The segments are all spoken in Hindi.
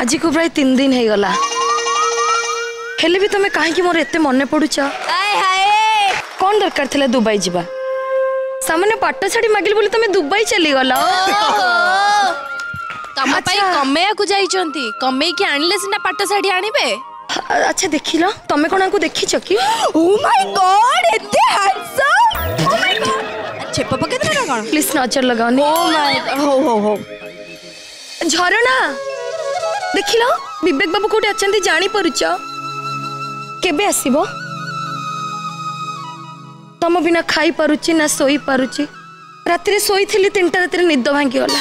आज को प्राय 3 दिन हो गला हेले भी तुम कहीं मोर एते मन पड़ुच कौन दरकार थिला दुबई जीवा सामान्य पाट छाड़ी मागिल बोली तुम दुबई चली गला तम पई कमेया को जाइचंती कमेई के आनिले सिना पाट छाड़ी आनिबे। अच्छा देखिलो तमे कोना को देखिछ की ओ माय गॉड एते हैंडसम ओ माय गॉड छेप पके ना कोन प्लीज नजर लगाओनी। ओ माय हो झरणा देखिलो विवेक बाबू कोठी अछंती जानी परुच केबे आसीबो तम बिना खाई पारुची ना सोई पारुची राति रे सोई थिली 3टा राति रे निद भांगी गला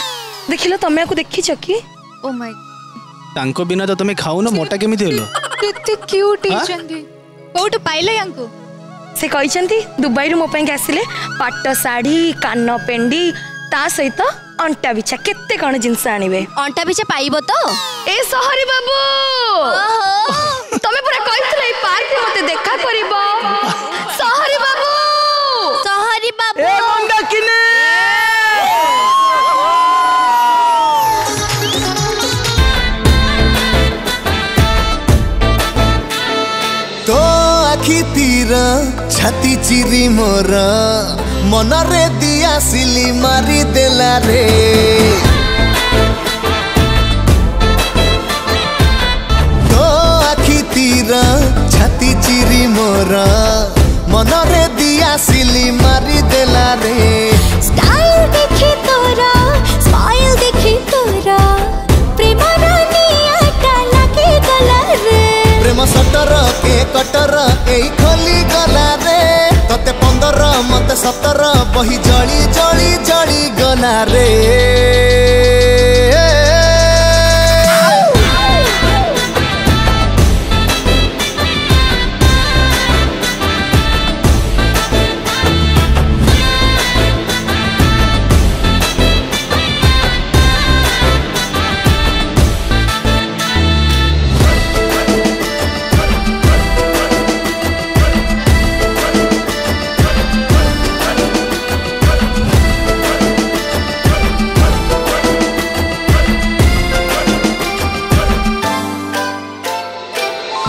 देखिलो तमे को देखिछ की ओ माय तांको बिना तो तुम खाऊ ना मोटा केमिति होलो केते क्यूट हिचंती कोठ पाइले यांको से कहिसंती दुबई रो मो पई आसिले पाट साड़ी कान पेंडी ता सहित अंटा बिछा केते कोन जिंस आनिबे अंटा बिछा पाइबो तो ए सहरी बाबू तमे पूरा कहितले ई पार्क में मते देखा करिबो सहरी बाबू ए मंडा किने तो आखि तीर छाती चिरी मोर मन रे दिया सिली मारी देला रे तो आखि तीर छाती चिरी मोर मन रे दिया सिली मारी देला रे स्टाइल देखी तोरा स्माइल देखी तोरा प्रेम रानी आटा लगे गला रे प्रेम सटर के कटर ए खोली गला रे तते 15 मते 17 बही जली जली जली गला रे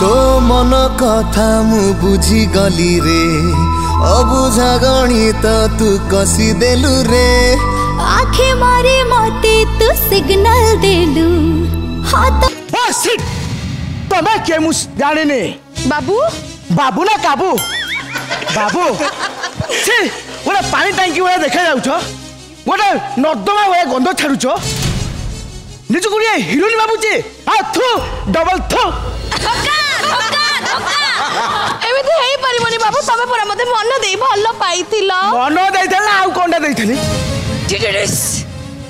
तो मन कथा मु बुझी गली रे अबुझा गणित तू कसी देलु रे आखे मारे मते तू सिग्नल देलु हाँ तो सिट तमे के मु जाने ने बाबू बाबू ना काबू बाबू छी ओला पानी टंकी वाला देखा जाउछो गोटे नर्दमा वाला गंध छाड़ुछो निज गुड़िया हिरोइन बाबू जी आ थू डबल थू एमिति हेई परिबनी बाबू तमे पूरा मते मन देई भलो पाइथिलो मन देइथला आ कोंडा देइथली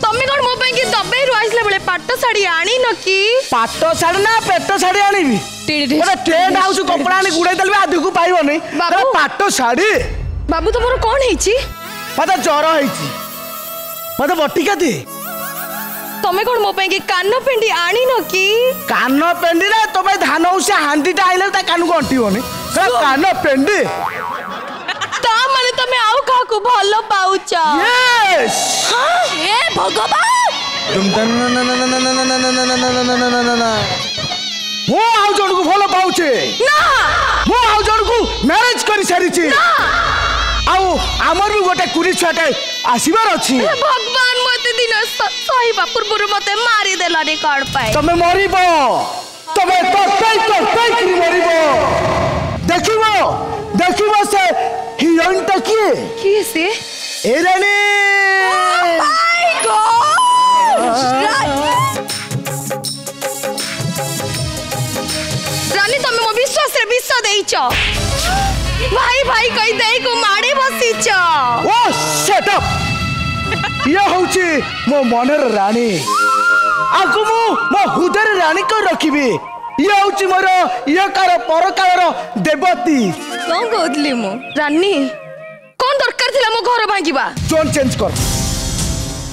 तमे कोन मो पई की दबे रु आइसले बेले पाट साड़ी आनी न की पाट साड़ी ना पेट साड़ी आनीबी ओटा ट्रेंड हाउस कपड़ा आनी गुड़ाई देलबे आदि को पाइबो नै बाबू पाट साड़ी बाबू तमरो कोन हेची मते ज्वर हेची मते बटिका दे तमे कोन मो पई की कान पेंडी आनी न की कान पेंडी रे तो भाई धान उसे हांडीटा आइले ता कान को अंटी होनी कान पेंडी ता माने तमे आउ का को भलो पाउच यस हे भगवान वो आउ जण को भलो पाउचे ना वो आउ जण को मैरिज करी सारी छी ना आउ हमर भी गोटे कुरी छटे आसीबार अछि भगवान मते दिन सही बापुर मते मारी देला रे कण पाए तमे मरिबो तमे तो कई मरिबो देखिबो से हिरोइन त की से ए रानी माय गॉड रानी तमे मो विश्वास रे विश्वास देइचो भाई भाई कहि देई को माडी बसिचो ओ शट अप ये होची मो मनर रानी आगु मो हुदर रानी को रखिबी ये होची मोर ये कार परकार देवती कोन कहतली मो रानी कोन दरकार थिला मो घर भांगीबा जोन चेंज कर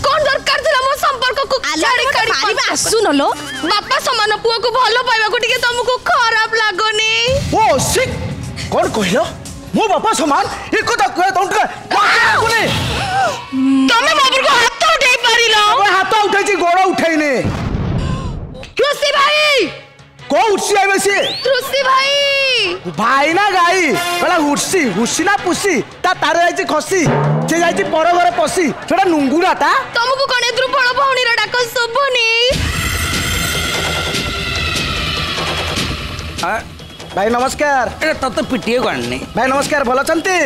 कोन दरकार थिला मो संपर्क को छाड़ी काडी मारिबा सुन लो बापा समान पुआ को भलो पाइबा को टिके तुमको खराब लागोनी ओ सिक कोन कहिलो मो बापा समान एको त कह तोंटका कोने तमे बाबू को हाथ उठाई पारिलो हाथ उठाई गोड़ उठाइने खुशी भाई को उर्सी आइबे से ऋषि भाई भाई ना गाई कहला हुर्सी हुर्सी ना पुसी ता तार जाइछि खसी से जाइछि पर घरे पसी सेटा नुंगुरा ता तुमको कने द्रुपण भौणी रो डाक सुबुनी भाई नमस्कार तत पिटिए कौन भाई नमस्कार भल चंती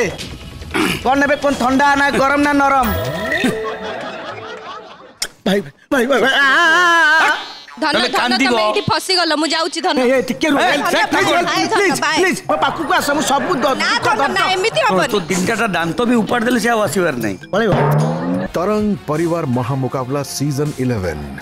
कौन नेबे कौन ठंडा ना गरम ना नरम भाई भाई भाई धन धन तमे एठी फसी गलो मु जाउची धन ए टिके प्लीज प्लीज मो पाकु को आसमु सब ना एमिति तो हबनी तीन दांत भी उपाड़ देले से आसीबार नहीं पळेबो तरंग परिवार महामुकाबला सीजन 11